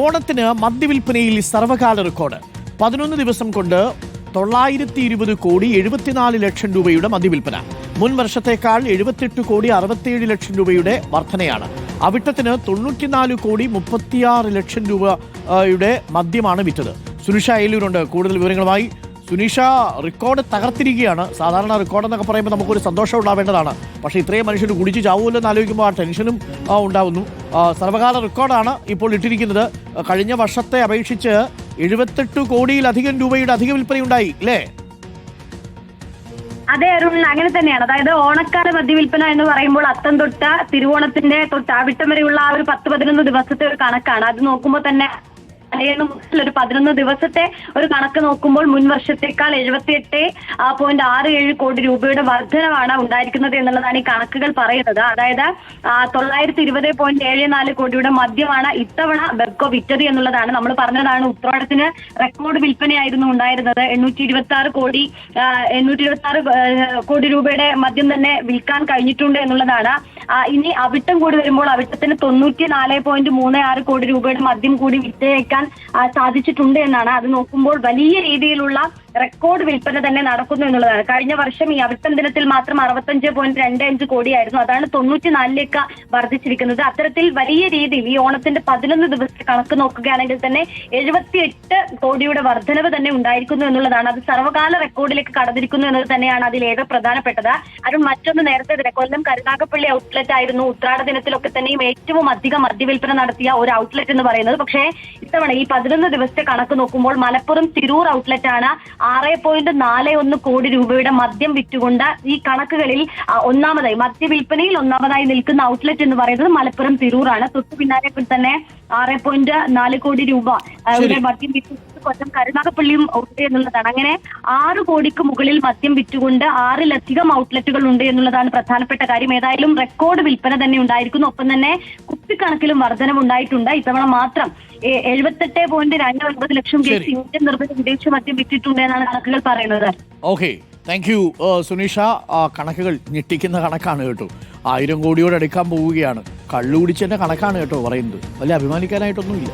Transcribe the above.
ഓണത്തിന് മദ്യവിൽപ്പനയിൽ സർവകാല റെക്കോർഡ് 11 ദിവസം കൊണ്ട് 920 കോടി 74 ലക്ഷം രൂപയുടെ മദ്യവിൽപ്പന. മുൻ വർഷത്തേക്കാൾ 78 കോടി 67 ലക്ഷം രൂപയുടെ വർധനയാണ്. അവിട്ടത്തിന് 94 കോടി 36 ലക്ഷം രൂപയുടെ മദ്യമാണ് വിറ്റത്. സുനിഷ അയലൂരുണ്ട് കൂടുതൽ വിവരങ്ങളുമായി. സുനിഷ, റെക്കോർഡ് തകർത്തിരിക്കുകയാണ്. സാധാരണ റെക്കോർഡ് എന്നൊക്കെ പറയുമ്പോൾ നമുക്കൊരു സന്തോഷം ഉണ്ടാവേണ്ടതാണ്. പക്ഷേ ഇത്രയും മനുഷ്യർ കുടിച്ച് ചാവുമല്ലോ എന്ന് ആലോചിക്കുമ്പോൾ ആ ടെൻഷനും ഉണ്ടാവുന്നു. സർവകാല റെക്കോർഡാണ് ഇപ്പോൾ ഇട്ടിരിക്കുന്നത്. കഴിഞ്ഞ വർഷത്തെ അപേക്ഷിച്ച് 78 കോടിയിലധികം രൂപയുടെ അധിക വിൽപ്പനയുണ്ടായി അല്ലേ? അതെ അരുൺ, അങ്ങനെ തന്നെയാണ്. അതായത് ഓണക്കാല മദ്യവിൽപ്പന എന്ന് പറയുമ്പോൾ അത്തം തൊട്ട് തിരുവോണത്തിന്റെ തൊട്ട് അവിട്ടം വരെയുള്ള ആ ഒരു 10-11 ദിവസത്തെ ഒരു കണക്കാണ്. അത് നോക്കുമ്പോൾ തന്നെ ഒരു 11 ദിവസത്തെ ഒരു കണക്ക് നോക്കുമ്പോൾ മുൻ വർഷത്തേക്കാൾ 78.67 കോടി രൂപയുടെ വർധനവാണ് ഉണ്ടായിരിക്കുന്നത് എന്നുള്ളതാണ് ഈ കണക്കുകൾ പറയുന്നത്. അതായത് 920.74 കോടിയുടെ മദ്യമാണ് ഇത്തവണ ബെബ്കോ വിറ്റത് എന്നുള്ളതാണ്. നമ്മൾ പറഞ്ഞതാണ്, ഉത്രാടത്തിന് റെക്കോർഡ് വിൽപ്പനയായിരുന്നു ഉണ്ടായിരുന്നത്. 826 കോടി രൂപയുടെ മദ്യം തന്നെ വിൽക്കാൻ കഴിഞ്ഞിട്ടുണ്ട് എന്നുള്ളതാണ്. ഇനി അവിട്ടം കൂടി വരുമ്പോൾ അവിട്ടത്തിന് 94.36 കോടി രൂപയുടെ മദ്യം കൂടി വിറ്റയേക്കാൻ സാധിച്ചിട്ടുണ്ട് എന്നാണ്. അത് നോക്കുമ്പോൾ വലിയ രീതിയിലുള്ള റെക്കോർഡ് വിൽപ്പന തന്നെ നടക്കുന്നു എന്നുള്ളതാണ്. കഴിഞ്ഞ വർഷം ഈ അവിട്ടം ദിനത്തിൽ മാത്രം 65.25 കോടിയായിരുന്നു. അതാണ് 94ലേക്ക് വർദ്ധിച്ചിരിക്കുന്നത്. അത്തരത്തിൽ വലിയ രീതിയിൽ ഈ ഓണത്തിന്റെ 11 ദിവസത്തെ കണക്ക് നോക്കുകയാണെങ്കിൽ തന്നെ 78 കോടിയുടെ വർധനവ് തന്നെ ഉണ്ടായിരിക്കുന്നു എന്നുള്ളതാണ്. അത് സർവകാല റെക്കോർഡിലേക്ക് കടന്നിരിക്കുന്നു എന്നത് തന്നെയാണ് അതിലേറെ പ്രധാനപ്പെട്ടത്. അത് മറ്റൊന്ന്, നേരത്തെ കൊല്ലം കരുനാഗപ്പള്ളി ഔട്ട്ലെറ്റ് ആയിരുന്നു ഉത്രാട ദിനത്തിലൊക്കെ തന്നെയും ഏറ്റവും അധികം മദ്യവിൽപ്പന നടത്തിയ ഒരു ഔട്ട്ലെറ്റ് എന്ന് പറയുന്നത്. പക്ഷേ ഇത്തവണ ഈ 11 ദിവസത്തെ കണക്ക് നോക്കുമ്പോൾ മലപ്പുറം തിരൂർ ഔട്ട്ലെറ്റ് ആണ് 6.41 കോടി രൂപയുടെ മദ്യം വിറ്റുകൊണ്ട് ഈ കണക്കുകളിൽ ഒന്നാമതായി മദ്യവിൽപ്പനയിൽ ഒന്നാമതായി നിൽക്കുന്ന ഔട്ട്ലെറ്റ് എന്ന് പറയുന്നത് മലപ്പുറം തിരൂറാണ്. തൊട്ടു പിന്നാലെ തന്നെ 6.4 കോടി രൂപ മദ്യം വിറ്റു കൊല്ലം കരുനാഗപ്പള്ളിയും ഉണ്ട് എന്നുള്ളതാണ്. അങ്ങനെ 6 കോടിക്ക് മുകളിൽ മദ്യം വിറ്റുകൊണ്ട് 6-ലധികം ഔട്ട്ലെറ്റുകൾ ഉണ്ട് എന്നുള്ളതാണ് പ്രധാനപ്പെട്ട കാര്യം. ഏതായാലും റെക്കോർഡ് വിൽപ്പന തന്നെ ഉണ്ടായിരിക്കുന്നു. ഒപ്പം തന്നെ കുപ്പിക്കണക്കിലും വർധനവുണ്ടായിട്ടുണ്ട്. ഇത്തവണ മാത്രം 78.29 ലക്ഷം കേസ് ഇന്ത്യൻ നിർമ്മിത വിദേശ മദ്യം വിറ്റിട്ടുണ്ട് എന്നാണ് കണക്കുകൾ പറയുന്നത്. Okay, thank you Sunisha. കണക്കുകൾ ഞെട്ടിക്കുന്ന കണക്കാണ് കേട്ടോ. 1000 കോടിയോട് അടുക്കാൻ പോവുകയാണ്. കള്ളുകുടിച്ചതിന്റെ കണക്കാണ് കേട്ടോ പറയുന്നത്. വലിയ അഭിമാനിക്കാനായിട്ടൊന്നുമില്ല.